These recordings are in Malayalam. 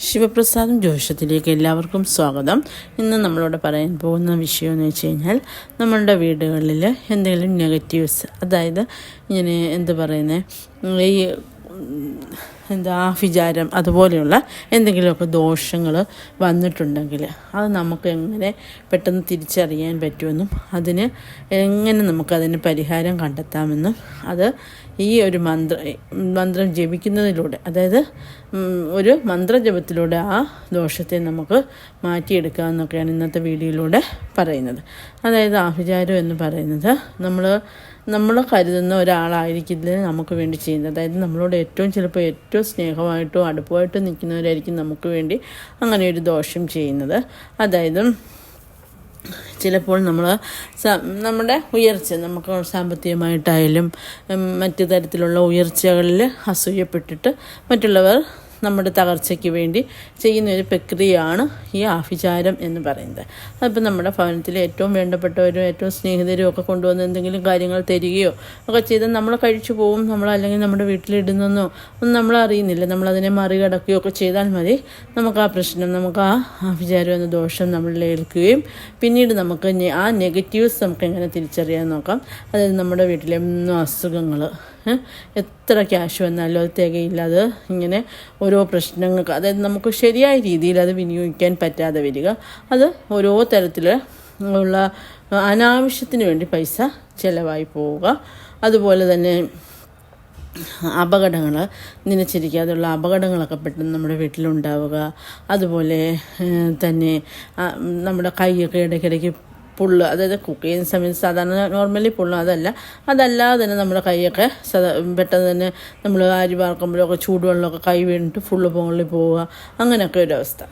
ശിവപ്രസാദം ജ്യോതിഷത്തിലേക്ക് എല്ലാവർക്കും സ്വാഗതം. ഇന്ന് നമ്മളോട് പറയാൻ പോകുന്ന വിഷയം എന്ന് വെച്ച് കഴിഞ്ഞാൽ, നമ്മളുടെ വീടുകളിൽ എന്തെങ്കിലും നെഗറ്റീവ്സ്, അതായത് ഇങ്ങനെ ഈ വിചാരം അതുപോലെയുള്ള എന്തെങ്കിലുമൊക്കെ ദോഷങ്ങൾ വന്നിട്ടുണ്ടെങ്കിൽ അത് നമുക്ക് എങ്ങനെ പെട്ടെന്ന് തിരിച്ചറിയാൻ പറ്റുമെന്നും അതിന് എങ്ങനെ നമുക്കതിന് പരിഹാരം കണ്ടെത്താമെന്നും അത് ഈ ഒരു മന്ത്രം ജപിക്കുന്നതിലൂടെ, അതായത് ഒരു മന്ത്രജപത്തിലൂടെ ആ ദോഷത്തെ നമുക്ക് മാറ്റിയെടുക്കാമെന്നൊക്കെയാണ് ഇന്നത്തെ വീഡിയോയിലൂടെ പറയുന്നത്. അതായത് ആഭിചാരം എന്ന് പറയുന്നത് നമ്മൾ കരുതുന്ന ഒരാളായിരിക്കില്ല നമുക്ക് വേണ്ടി ചെയ്യുന്നത്. അതായത് നമ്മളോട് ചിലപ്പോൾ ഏറ്റവും സ്നേഹമായിട്ടോ അടുപ്പമായിട്ടോ നിൽക്കുന്നവരായിരിക്കും നമുക്ക് വേണ്ടി അങ്ങനെ ഒരു ദോഷം ചെയ്യുന്നത്. അതായത് ചിലപ്പോൾ നമ്മുടെ ഉയർച്ച, നമുക്ക് സാമ്പത്തികമായിട്ടായാലും മറ്റു തരത്തിലുള്ള ഉയർച്ചകളിൽ അസൂയപ്പെട്ടിട്ട് മറ്റുള്ളവർ നമ്മുടെ തകർച്ചയ്ക്ക് വേണ്ടി ചെയ്യുന്ന ഒരു പ്രക്രിയയാണ് ഈ ആഭിചാരം എന്ന് പറയുന്നത്. അതിപ്പോൾ നമ്മുടെ ഭവനത്തിൽ ഏറ്റവും വേണ്ടപ്പെട്ടവരും ഏറ്റവും സ്നേഹിതരും ഒക്കെ കൊണ്ടുവന്ന് എന്തെങ്കിലും കാര്യങ്ങൾ തരികയോ ഒക്കെ ചെയ്താൽ നമ്മൾ കഴിച്ചു പോവും, അല്ലെങ്കിൽ നമ്മുടെ വീട്ടിലിടുന്നോ ഒന്നും നമ്മൾ അറിയുന്നില്ല. നമ്മളതിനെ മറികടക്കുകയോ ഒക്കെ ചെയ്താൽ മതി, നമുക്ക് ആ പ്രശ്നം, നമുക്ക് ആ ആഭിചാരം എന്ന ദോഷം നമ്മളിൽ ഏൽക്കുകയും പിന്നീട് നമുക്ക് ആ നെഗറ്റീവ്സ് നമുക്ക് എങ്ങനെ തിരിച്ചറിയാൻ നോക്കാം. അതായത് നമ്മുടെ വീട്ടിലെന്നും അസുഖങ്ങൾ, എത്ര ക്യാഷ് വന്നാലും അത് തികയില്ലാതെ ഇങ്ങനെ ഓരോ പ്രശ്നങ്ങൾക്ക്, അതായത് നമുക്ക് ശരിയായ രീതിയിൽ അത് വിനിയോഗിക്കാൻ പറ്റാതെ വരിക, അത് ഓരോ തരത്തിൽ ഉള്ള അനാവശ്യത്തിന് വേണ്ടി പൈസ ചിലവായി പോവുക. അതുപോലെ തന്നെ അപകടങ്ങൾ, നനച്ചിരിക്കാതെയുള്ള അപകടങ്ങളൊക്കെ പെട്ടെന്ന് നമ്മുടെ വീട്ടിലുണ്ടാവുക. അതുപോലെ തന്നെ നമ്മുടെ കൈയൊക്കെ ഇടയ്ക്കിടയ്ക്ക് പുള്ള്, അതായത് കുക്ക് ചെയ്യുന്ന സമയത്ത് സാധാരണ നോർമലി പുള്ളും അതല്ലാതെ തന്നെ നമ്മുടെ കൈയൊക്കെ പെട്ടെന്ന് തന്നെ നമ്മൾ അരി വറക്കുമ്പോഴൊക്കെ ചൂടുവെള്ളമൊക്കെ കൈ വീണിട്ട് ഫുള്ള് മുകളിൽ പോവുക, അങ്ങനെയൊക്കെ ഒരവസ്ഥ.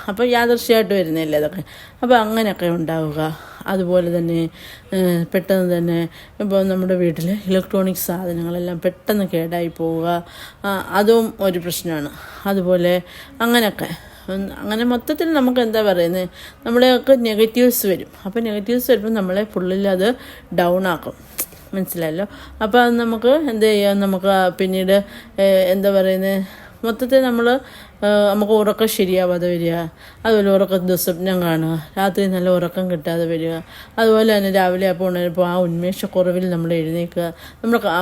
അപ്പോൾ യാദൃശ്യമായിട്ട് വരുന്നില്ല അതൊക്കെ. അപ്പോൾ അങ്ങനെയൊക്കെ ഉണ്ടാവുക. അതുപോലെ തന്നെ പെട്ടെന്ന് തന്നെ ഇപ്പോൾ നമ്മുടെ വീട്ടിൽ ഇലക്ട്രോണിക് സാധനങ്ങളെല്ലാം പെട്ടെന്ന് കേടായി പോവുക, അതും ഒരു പ്രശ്നമാണ്. അതുപോലെ അങ്ങനെ മൊത്തത്തിൽ നമുക്ക് നമ്മുടെയൊക്കെ നെഗറ്റീവ്സ് വരും. അപ്പോൾ നെഗറ്റീവ്സ് വരുമ്പോൾ നമ്മളെ ഫുള്ളിൽ അത് ഡൗൺ ആക്കും, മനസ്സിലായല്ലോ. അപ്പോൾ അത് നമുക്ക് നമുക്ക് പിന്നീട് മൊത്തത്തിൽ നമുക്ക് ഉറക്കം ശരിയാവാതെ വരിക, അതുപോലെ ഉറക്കം ദുസ്വപ്നം കാണുക, രാത്രി നല്ല ഉറക്കം കിട്ടാതെ വരിക. അതുപോലെ തന്നെ രാവിലെ ഉണരുമ്പോൾ ആ ഉന്മേഷക്കുറവിൽ നമ്മൾ എഴുന്നേൽക്കുക.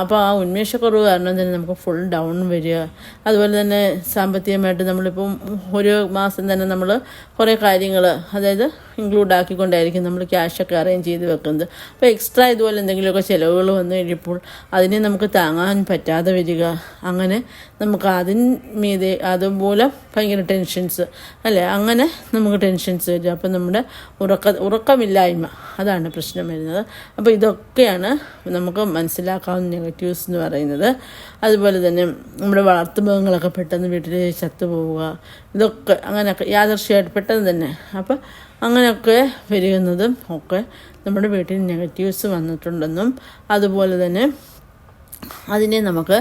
അപ്പോൾ ആ ഉന്മേഷക്കുറവ് കാരണം തന്നെ നമുക്ക് ഫുൾ ഡൗൺ വരിക. അതുപോലെ തന്നെ സാമ്പത്തികമായിട്ട് നമ്മളിപ്പം ഒരു മാസം തന്നെ നമ്മൾ കുറേ കാര്യങ്ങൾ, അതായത് ഇൻക്ലൂഡ് ആക്കിക്കൊണ്ടായിരിക്കും നമ്മൾ ക്യാഷൊക്കെ അറേഞ്ച് ചെയ്ത് വെക്കുന്നത്. അപ്പോൾ എക്സ്ട്രാ ഇതുപോലെ എന്തെങ്കിലുമൊക്കെ ചിലവുകൾ വന്നു കഴിയുമ്പോൾ അതിനെ നമുക്ക് താങ്ങാൻ പറ്റാതെ വരിക. അങ്ങനെ നമുക്ക് അതുപോലെ ഭയങ്കര ടെൻഷൻസ് അങ്ങനെ നമുക്ക് ടെൻഷൻസ് വരിക. അപ്പം നമ്മുടെ ഉറക്കമില്ലായ്മ, അതാണ് പ്രശ്നം വരുന്നത്. അപ്പോൾ ഇതൊക്കെയാണ് നമുക്ക് മനസ്സിലാക്കാവുന്ന നെഗറ്റീവ്സ് എന്ന് പറയുന്നത്. അതുപോലെ തന്നെ നമ്മുടെ വളർത്തുമൃഗങ്ങളൊക്കെ പെട്ടെന്ന് വീട്ടിൽ ചത്തുപോവുക, ഇതൊക്കെ അങ്ങനെയൊക്കെ യാദൃശ്യമായിട്ട് പെട്ടെന്ന് തന്നെ. അപ്പം അങ്ങനെയൊക്കെ വരുന്നതും ഒക്കെ നമ്മുടെ വീട്ടിൽ നെഗറ്റീവ്സ് വന്നിട്ടുണ്ടെന്നും, അതുപോലെ തന്നെ അതിനെ നമുക്ക്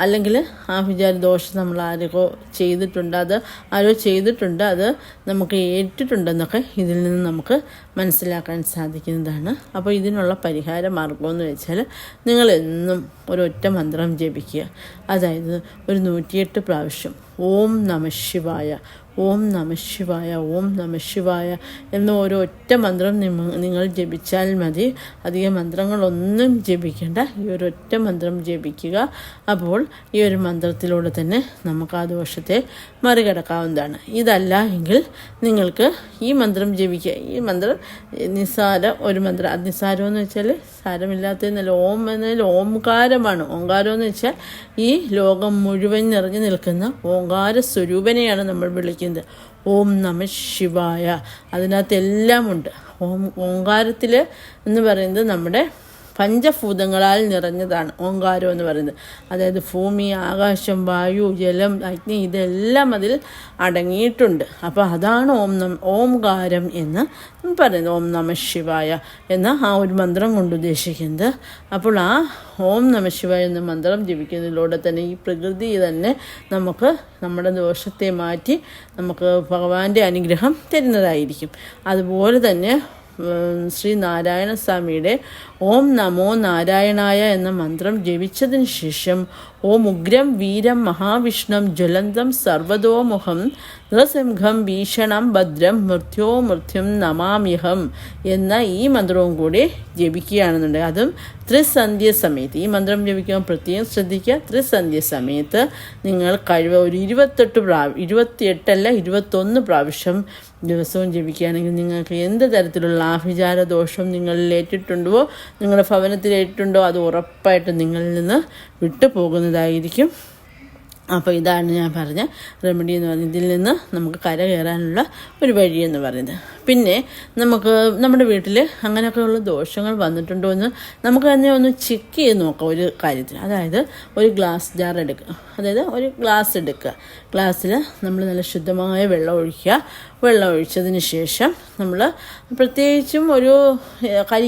അല്ലെങ്കിൽ ആഭിചാര ദോഷം നമ്മൾ ആരോ ചെയ്തിട്ടുണ്ട്, അത് നമുക്ക് ഏറ്റിട്ടുണ്ടെന്നൊക്കെ ഇതിൽ നിന്ന് നമുക്ക് മനസ്സിലാക്കാൻ സാധിക്കുന്നതാണ്. അപ്പോൾ ഇതിനുള്ള പരിഹാര മാർഗമെന്ന് വെച്ചാൽ, നിങ്ങളെന്നും ഒരൊറ്റ മന്ത്രം ജപിക്കുക. അതായത് ഒരു 108 പ്രാവശ്യം ഓം നമഃ ശിവായ, ഓം നമഃ ശിവായ, ഓം നമഃ ശിവായ എന്ന ഒരൊറ്റ മന്ത്രം നിങ്ങൾ ജപിച്ചാൽ മതി. അധികം മന്ത്രങ്ങളൊന്നും ജപിക്കേണ്ട, ഈ ഒരൊറ്റ മന്ത്രം ജപിക്കുക. അപ്പോൾ ഈ ഒരു മന്ത്രത്തിലൂടെ തന്നെ നമുക്ക് ആ ദോഷത്തെ മറികടക്കാവുന്നതാണ്. ഇതല്ല എങ്കിൽ നിങ്ങൾക്ക് ഈ മന്ത്രം ജപിക്കുക. ഈ മന്ത്രം നിസ്സാര ഒരു മന്ത്രം, അത് നിസ്സാരമെന്ന് വെച്ചാൽ സാരമില്ലാത്തതെന്നല്ല, ഓം എന്നതിൽ ഓംകാരമാണ്. ഓംകാരം എന്ന് വെച്ചാൽ ഈ ലോകം മുഴുവൻ നിറഞ്ഞു നിൽക്കുന്ന ഓംകാര സ്വരൂപനെയാണ് നമ്മൾ വിളിക്കുന്നത്. ഓം നമഃ ശിവായ, അതിനകത്ത് എല്ലാം ഉണ്ട്. ഓംകാരത്തിൽ എന്ന് പറയുന്നത് നമ്മുടെ പഞ്ചഭൂതങ്ങളാൽ നിറഞ്ഞതാണ് ഓംകാരം എന്ന് പറയുന്നത്. അതായത് ഭൂമി, ആകാശം, വായു, ജലം, അഗ്നി, ഇതെല്ലാം അതിൽ അടങ്ങിയിട്ടുണ്ട്. അപ്പോൾ അതാണ് ഓംകാരം എന്ന് പറയുന്നത്. ഓം നമഃ ശിവായ എന്ന ആ ഒരു മന്ത്രം കൊണ്ട് ഉദ്ദേശിക്കുന്നത്. അപ്പോൾ ആ ഓം നമഃ ശിവായ എന്ന മന്ത്രം ജപിക്കുന്നതിലൂടെ തന്നെ ഈ പ്രകൃതി തന്നെ നമുക്ക് നമ്മുടെ ദോഷത്തെ മാറ്റി നമുക്ക് ഭഗവാന്റെ അനുഗ്രഹം തരുന്നതായിരിക്കും. അതുപോലെ തന്നെ ശ്രീ നാരായണ സ്വാമിയുടെ ഓം നമോ നാരായണായ എന്ന മന്ത്രം ജപിച്ചതിന് ശേഷം ഓം ഉഗ്രം വീരം മഹാവിഷ്ണം ജ്വലന്തം സർവതോമുഖം നൃസിംഹം ഭീഷണം ഭദ്രം മൃത്യും നമാമ്യഹം എന്ന ഈ മന്ത്രവും കൂടി ജപിക്കുകയാണെന്നുണ്ടെങ്കിൽ, അതും ത്രിസന്ധ്യ സമയത്ത് ഈ മന്ത്രം ജപിക്കുമ്പോൾ പ്രത്യേകം ശ്രദ്ധിക്കുക. ത്രിസന്ധ്യ സമയത്ത് നിങ്ങൾ ഒരു 21 പ്രാവശ്യം ദിവസവും ജപിക്കുകയാണെങ്കിൽ നിങ്ങൾക്ക് എന്ത് തരത്തിലുള്ള ആഭിചാര ദോഷം നിങ്ങളിൽ ഏറ്റിട്ടുണ്ടോ, നിങ്ങളുടെ ഭവനത്തിൽ ഏറ്റിട്ടുണ്ടോ, അത് ഉറപ്പായിട്ടും നിങ്ങളിൽ നിന്ന് വിട്ടുപോകുന്നതായിരിക്കും. അപ്പോൾ ഇതാണ് ഞാൻ പറഞ്ഞ റെമഡി എന്ന് പറയുന്നത്. ഇതിൽ നിന്ന് നമുക്ക് കരകയറാനുള്ള ഒരു വഴി എന്ന് പറയുന്നത്. പിന്നെ നമുക്ക് നമ്മുടെ വീട്ടിൽ അങ്ങനെയൊക്കെയുള്ള ദോഷങ്ങൾ വന്നിട്ടുണ്ടോ എന്ന് നമുക്ക് തന്നെ ഒന്ന് ചെക്ക് ചെയ്ത് നോക്കാം ഒരു കാര്യത്തിൽ. അതായത് ഒരു ഗ്ലാസ് ജാർ എടുക്കുക, അതായത് ഒരു ഗ്ലാസ് എടുക്കുക. ഗ്ലാസ്സിൽ നമ്മൾ നല്ല ശുദ്ധമായ വെള്ളം ഒഴിക്കുക. വെള്ളം ഒഴിച്ചതിന് ശേഷം നമ്മൾ പ്രത്യേകിച്ചും ഒരു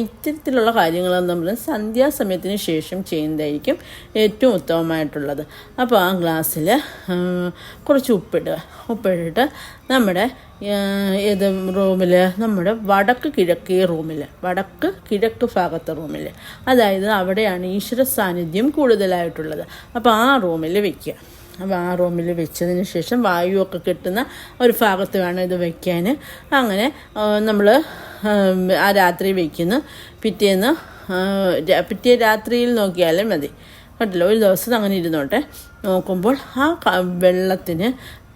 ഇത്തരത്തിലുള്ള കാര്യങ്ങൾ നമ്മൾ സന്ധ്യാസമയത്തിന് ശേഷം ചെയ്യുന്നതായിരിക്കും ഏറ്റവും ഉത്തമമായിട്ടുള്ളത്. അപ്പോൾ ആ ഗ്ലാസ്സിൽ കുറച്ച് ഉപ്പിട്ടിട്ട് നമ്മുടെ ഏത് റൂമിൽ, നമ്മുടെ വടക്ക് കിഴക്ക് ഭാഗത്തെ റൂമിൽ, അതായത് അവിടെയാണ് ഈശ്വര സാന്നിധ്യം കൂടുതലായിട്ടുള്ളത്. അപ്പോൾ ആ റൂമിൽ വയ്ക്കുക. അപ്പോൾ ആ റൂമിൽ വെച്ചതിന് ശേഷം വായുവൊക്കെ കിട്ടുന്ന ഒരു ഭാഗത്ത് വേണം ഇത് വയ്ക്കാൻ. അങ്ങനെ നമ്മൾ ആ രാത്രി വയ്ക്കുന്നു. പിറ്റേ രാത്രിയിൽ നോക്കിയാലും മതി കേട്ടല്ലോ. ഒരു ദിവസം അങ്ങനെ ഇരുന്നോട്ടെ. നോക്കുമ്പോൾ ആ വെള്ളത്തിന്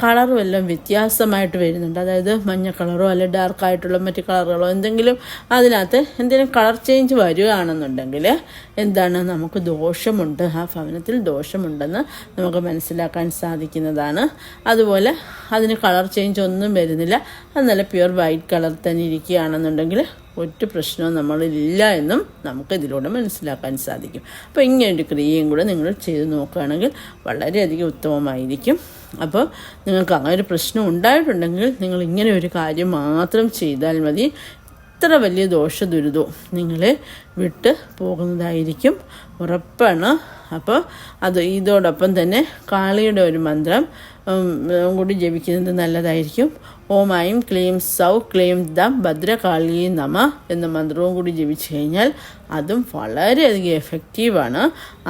കളറും എല്ലാം വ്യത്യാസമായിട്ട് വരുന്നുണ്ട്. അതായത് മഞ്ഞ കളറോ അല്ലെങ്കിൽ ഡാർക്കായിട്ടുള്ള മറ്റ് കളറുകളോ എന്തെങ്കിലും അതിനകത്ത് എന്തെങ്കിലും കളർ ചേഞ്ച് വരികയാണെന്നുണ്ടെങ്കിൽ എന്താണ്, നമുക്ക് ദോഷമുണ്ട്, ആ ഭവനത്തിൽ ദോഷമുണ്ടെന്ന് നമുക്ക് മനസ്സിലാക്കാൻ സാധിക്കുന്നതാണ്. അതുപോലെ അതിന് കളർ ചേഞ്ച് ഒന്നും വരുന്നില്ല, അത് നല്ല പ്യുവർ വൈറ്റ് കളർ തന്നെ ഇരിക്കുകയാണെന്നുണ്ടെങ്കിൽ ഒരു പ്രശ്നവും നമ്മളില്ല എന്നും നമുക്ക് ഇതിലൂടെ മനസ്സിലാക്കാൻ സാധിക്കും. അപ്പോൾ ഇങ്ങനൊരു ക്രിയയും കൂടെ നിങ്ങൾ ചെയ്ത് നോക്കുകയാണെങ്കിൽ വളരെയധികം ഉത്തമമായിരിക്കും. അപ്പോൾ നിങ്ങൾക്ക് അങ്ങനെ ഒരു പ്രശ്നം ഉണ്ടായിട്ടുണ്ടെങ്കിൽ നിങ്ങൾ ഇങ്ങനെ ഒരു കാര്യം മാത്രം ചെയ്താൽ മതി. ഇത്ര വലിയ ദുരിതവും നിങ്ങളെ വിട്ട് പോകുന്നതായിരിക്കും, ഉറപ്പാണ്. അപ്പോൾ ഇതോടൊപ്പം തന്നെ കാളിയുടെ ഒരു മന്ത്രം കൂടി ജപിക്കുന്നത് നല്ലതായിരിക്കും. ഓം ഐം ക്ലീം സൗ ക്ലീം ദം ഭദ്രകാളി നമ എന്ന മന്ത്രവും കൂടി ജപിച്ചു കഴിഞ്ഞാൽ അതും വളരെയധികം എഫക്റ്റീവാണ്.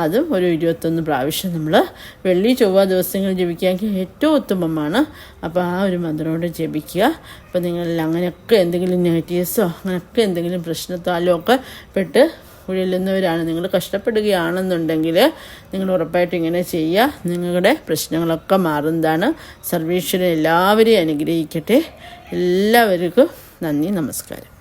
അതും ഒരു 21 പ്രാവശ്യം നമ്മൾ വെള്ളി ചൊവ്വ ദിവസങ്ങളിൽ ജപിക്കുകയെങ്കിൽ ഏറ്റവും ഉത്തമമാണ്. അപ്പോൾ ആ ഒരു മന്ത്രം കൊണ്ട് ജപിക്കുക. അപ്പോൾ നിങ്ങളിൽ അങ്ങനെയൊക്കെ എന്തെങ്കിലും നെഗറ്റീവ്സോ അങ്ങനെയൊക്കെ എന്തെങ്കിലും പ്രശ്നത്താലോ ഒക്കെ പെട്ട് ഉഴലുന്നവരാണ്, നിങ്ങൾ കഷ്ടപ്പെടുകയാണെന്നുണ്ടെങ്കിൽ നിങ്ങൾ ഉറപ്പായിട്ടും ഇങ്ങനെ ചെയ്യുക. നിങ്ങളുടെ പ്രശ്നങ്ങളൊക്കെ മാറുന്നതാണ്. സർവീശ്വരൻ എല്ലാവരെയും അനുഗ്രഹിക്കട്ടെ. എല്ലാവർക്കും നന്ദി, നമസ്കാരം.